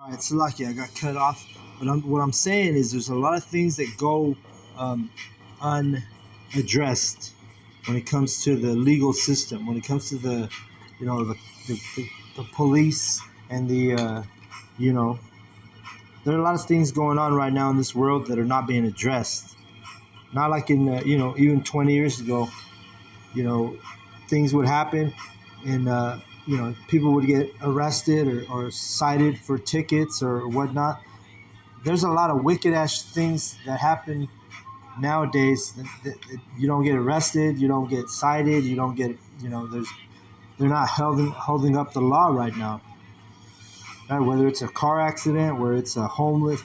All right, so lucky I got cut off. But what I'm saying is there's a lot of things that go um, unaddressed when it comes to the legal system, when it comes to the, you know, the police and you know, there are a lot of things going on right now in this world that are not being addressed. Not like in, even 20 years ago, you know, things would happen and, people would get arrested or cited for tickets or whatnot. There's a lot of wicked ass things that happen nowadays that you don't get arrested, you don't get cited, you don't get, they're not holding up the law right now. Right? Whether it's a car accident, where it's a homeless,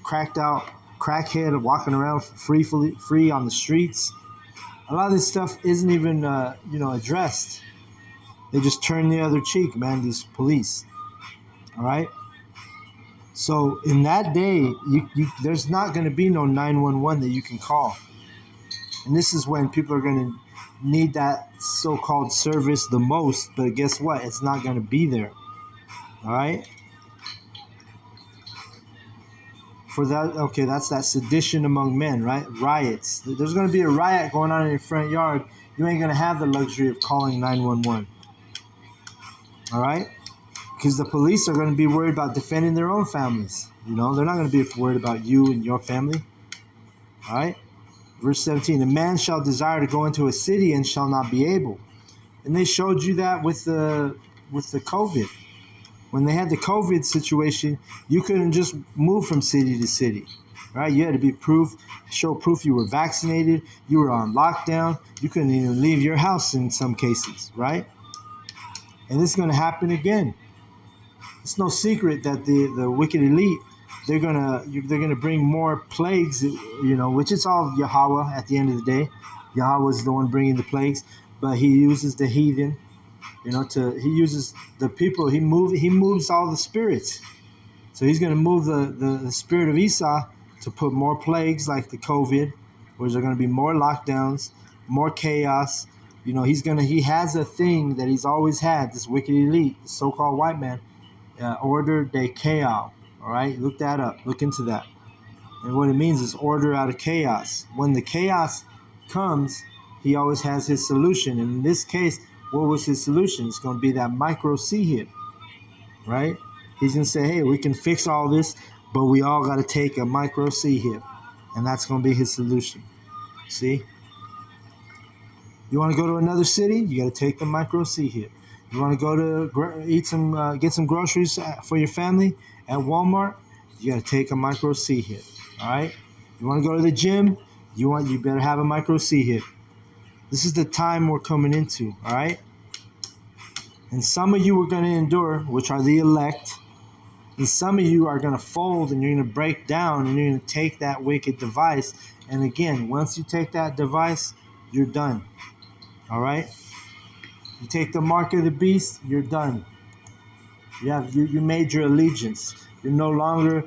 cracked out crackhead walking around free on the streets, a lot of this stuff isn't even addressed. They just turn the other cheek, man. These police, all right. So in that day, there's not going to be no 911 that you can call, and this is when people are going to need that so-called service the most. But guess what? It's not going to be there. All right. For that, okay, that's that sedition among men, right? Riots. There's going to be a riot going on in your front yard. You ain't going to have the luxury of calling 911. All right? Because the police are going to be worried about defending their own families. You know, they're not going to be worried about you and your family. All right? Verse 17, a man shall desire to go into a city and shall not be able. And they showed you that with the COVID. When they had the COVID situation, you couldn't just move from city to city, right? You had to show proof you were vaccinated, you were on lockdown, you couldn't even leave your house in some cases, right? And this is going to happen again. It's no secret that the wicked elite, they're gonna bring more plagues, which is all Yahawah at the end of the day. Yahawah is the one bringing the plagues, but he uses the heathen. He uses the people. He moves all the spirits. So he's going to move the spirit of Esau to put more plagues like the COVID, where there are going to be more lockdowns, more chaos. He has a thing that he's always had. This wicked elite, the so-called white man, order de chaos. All right, look that up. Look into that. And what it means is order out of chaos. When the chaos comes, he always has his solution. And in this case, what was his solution? It's going to be that micro C hit, right? He's going to say, hey, we can fix all this, but we all got to take a micro C hit. And that's going to be his solution. See? You want to go to another city? You got to take the micro C hit. You want to go to get some groceries for your family at Walmart? You got to take a micro C hit. All right? You want to go to the gym? You better have a micro C hit. This is the time we're coming into, all right? And some of you are going to endure, which are the elect. And some of you are going to fold and you're going to break down and you're going to take that wicked device. And again, once you take that device, you're done, all right? You take the mark of the beast, you're done. You made your allegiance. You're no longer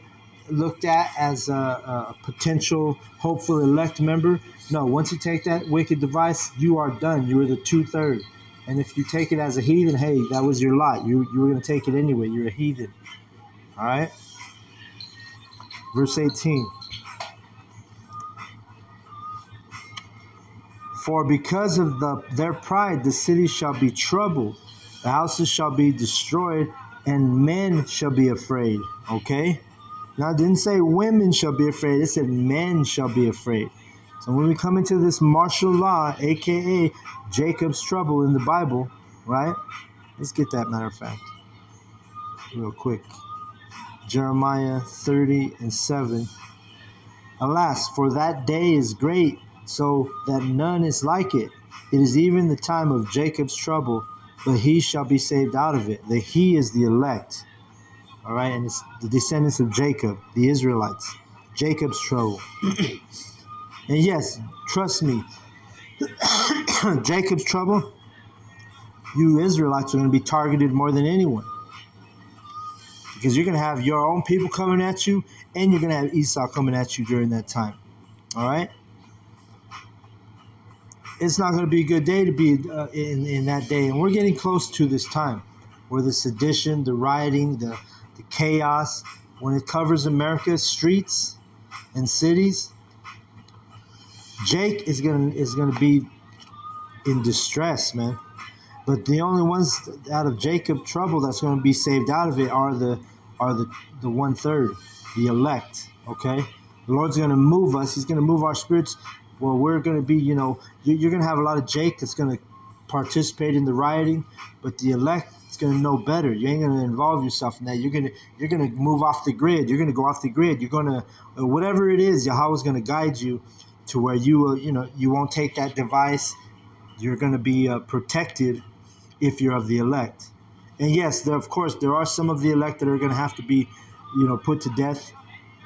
looked at as a potential hopeful elect member. No, once you take that wicked device, you are done. You are the 2/3. And if you take it as a heathen, hey, that was your lot. You were going to take it anyway. You're a heathen. All right? Verse 18. For because of their pride, the cities shall be troubled, the houses shall be destroyed, and men shall be afraid. Okay? Now, it didn't say women shall be afraid. It said men shall be afraid. So when we come into this martial law, a.k.a. Jacob's trouble in the Bible, right? Let's get that, matter of fact, real quick. Jeremiah 30:7. Alas, for that day is great, so that none is like it. It is even the time of Jacob's trouble, but he shall be saved out of it. The he is the elect. All right, and it's the descendants of Jacob, the Israelites. Jacob's trouble. And yes, trust me, Jacob's trouble, you Israelites are going to be targeted more than anyone. Because you're going to have your own people coming at you, and you're going to have Esau coming at you during that time. All right? It's not going to be a good day to be in that day. And we're getting close to this time where the sedition, the rioting, the the chaos, when it covers America's streets and cities, Jake is gonna be in distress, man. But the only ones out of Jacob trouble that's going to be saved out of it are the 1/3, the elect. Okay, the Lord's going to move us. He's going to move our spirits. Well, we're going to be, you're going to have a lot of Jake that's going to participate in the rioting, but the elect is going to know better. You ain't going to involve yourself in that. You're going to move off the grid. You're going to go off the grid. You're going to whatever it is. Yahawah's going to guide you to where you won't take that device. You're going to be protected if you're of the elect. And yes, there are some of the elect that are going to have to be, put to death,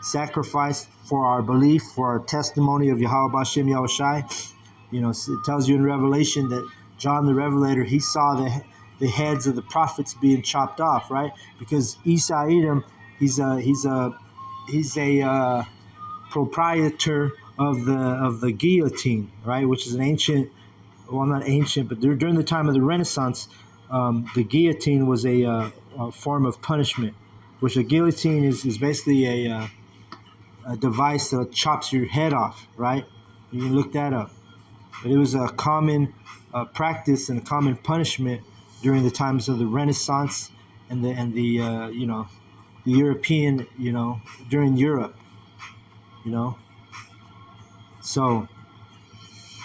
sacrificed for our belief, for our testimony of Yahawah B'Shem Yahushai. It tells you in Revelation that John the Revelator, he saw the heads of the prophets being chopped off, right? Because Esau Edom, he's a proprietor of the guillotine, right? Which is an ancient, well, not ancient, but during the time of the Renaissance, the guillotine was a form of punishment, which a guillotine is basically a device that chops your head off, right? You can look that up. But it was a common practice and a common punishment during the times of the Renaissance and the European, during Europe, So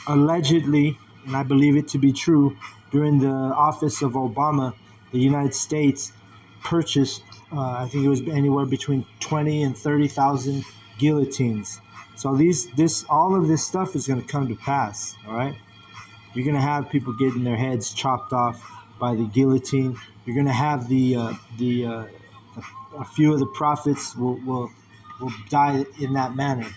allegedly, and I believe it to be true, during the office of Obama, the United States purchased, I think it was anywhere between 20 and 30,000 guillotines. So all of this stuff is going to come to pass. All right, you're going to have people getting their heads chopped off by the guillotine. You're going to have a few of the prophets will die in that manner.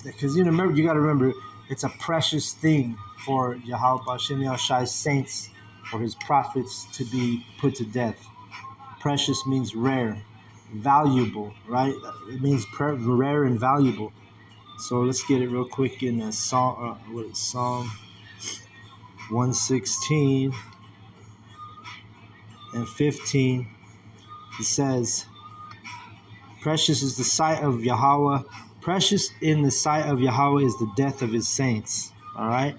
Because you got to remember, it's a precious thing for Yahawah B'Shem Yahushai's saints, for his prophets to be put to death. Precious means rare, valuable, right? It means rare and valuable. So let's get it real quick in Psalm 116 and 15. It says, "Precious is the sight of Yahawah. Precious in the sight of Yahawah is the death of his saints." All right.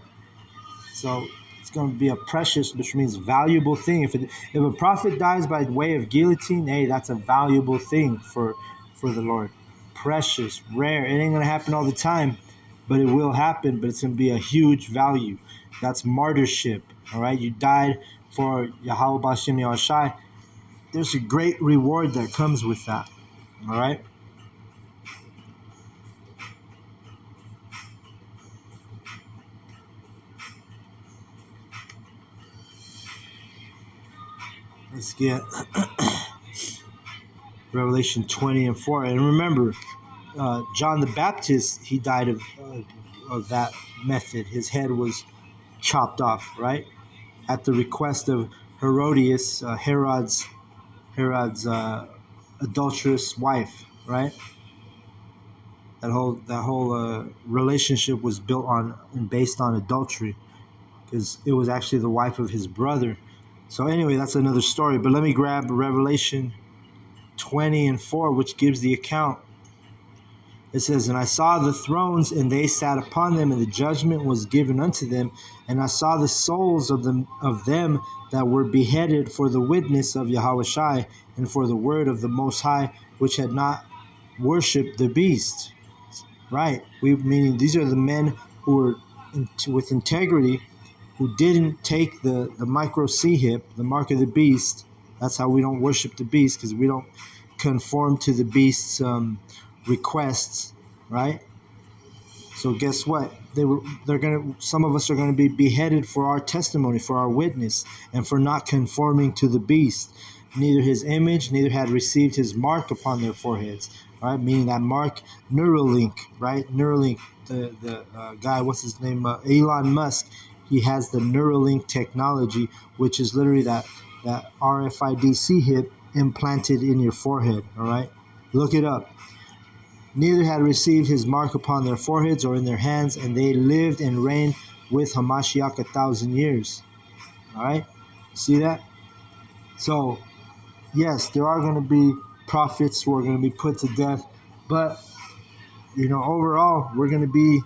So it's going to be a precious, which means valuable thing. If a prophet dies by way of guillotine, hey, that's a valuable thing for the Lord. Precious, rare. It ain't going to happen all the time, but it will happen. But it's going to be a huge value. That's martyrship. All right. You died for Yahawah B'Shem Yahushai. There's a great reward that comes with that. All right. Let's get Revelation 20 and 4. And remember, John the Baptist, he died of that method. His head was chopped off, right? At the request of Herodias, Herod's adulterous wife, right? That whole relationship was built on and based on adultery, because it was actually the wife of his brother. So anyway, that's another story. But let me grab Revelation 20 and 4, which gives the account. It says, "And I saw the thrones, and they sat upon them, and the judgment was given unto them. And I saw the souls of them that were beheaded for the witness of Yahushua and for the word of the Most High, which had not worshipped the beast." Right? Meaning these are the men who were with integrity, who didn't take the micro C-hip, the mark of the beast. That's how we don't worship the beast, because we don't conform to the beast's requests, right? So guess what? Some of us are gonna be beheaded for our testimony, for our witness, and for not conforming to the beast. Neither his image, neither had received his mark upon their foreheads. Right, meaning that mark, Neuralink, right? Neuralink, the guy, what's his name? Elon Musk. He has the Neuralink technology, which is literally that RFID C-hip implanted in your forehead. All right, look it up. neither had received his mark upon their foreheads or in their hands, and they lived and reigned with Hamashiach 1,000 years. All right? See that? So, yes, there are going to be prophets who are going to be put to death, but, overall, we're going to be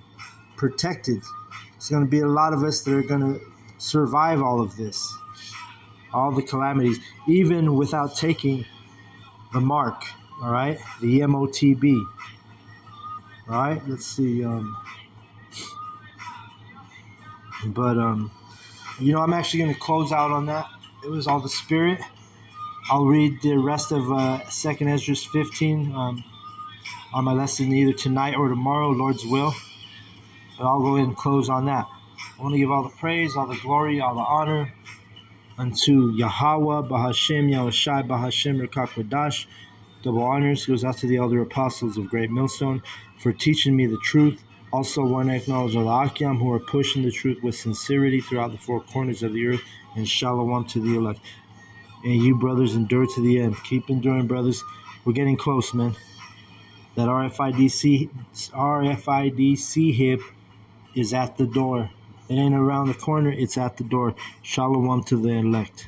protected. There's going to be a lot of us that are going to survive all of this, all the calamities, even without taking the mark, all right? The MOTB. All right, let's see. I'm actually going to close out on that. It was all the Spirit. I'll read the rest of 2nd Ezra 15 on my lesson either tonight or tomorrow, Lord's will. But I'll go ahead and close on that. I want to give all the praise, all the glory, all the honor unto Yahawah, Bahashem, Yahushai, Bahashem, Rekakwadash. Double honors goes out to the elder apostles of Great Millstone for teaching me the truth. Also want to acknowledge all the Akyam who are pushing the truth with sincerity throughout the four corners of the earth, and shalom to the elect. And you brothers endure to the end. Keep enduring, brothers. We're getting close, man. That RFIDC hip is at the door. It ain't around the corner, it's at the door. Shalom to the elect.